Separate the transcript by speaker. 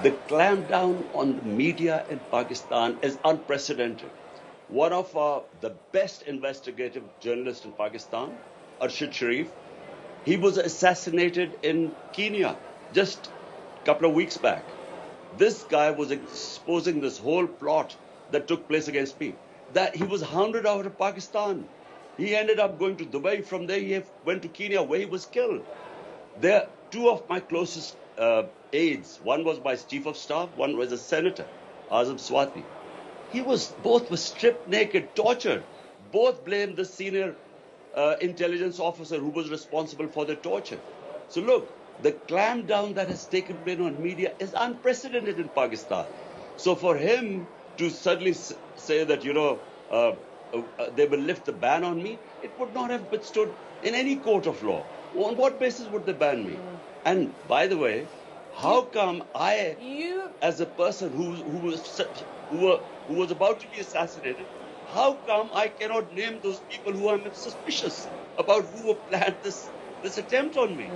Speaker 1: The clampdown on the media in Pakistan is unprecedented. One of the best investigative journalists in Pakistan, Arshad Sharif, he was assassinated in Kenya just a couple of weeks back. This guy was exposing this whole plot that took place against me. That he was hounded out of Pakistan. He ended up going to Dubai. From there, he went to Kenya, where he was killed. There, two of my closest aides. One was my chief of staff. One was a senator, Azam Swati. Both were stripped naked, tortured. Both blamed the senior intelligence officer who was responsible for the torture. So look, the clampdown that has taken place on media is unprecedented in Pakistan. So for him to suddenly say that, they will lift the ban on me, it would not have withstood in any court of law. On what basis would they ban me? And by the way, how come as a person who was about to be assassinated, how come I cannot name those people who I'm suspicious about who planned this attempt on me?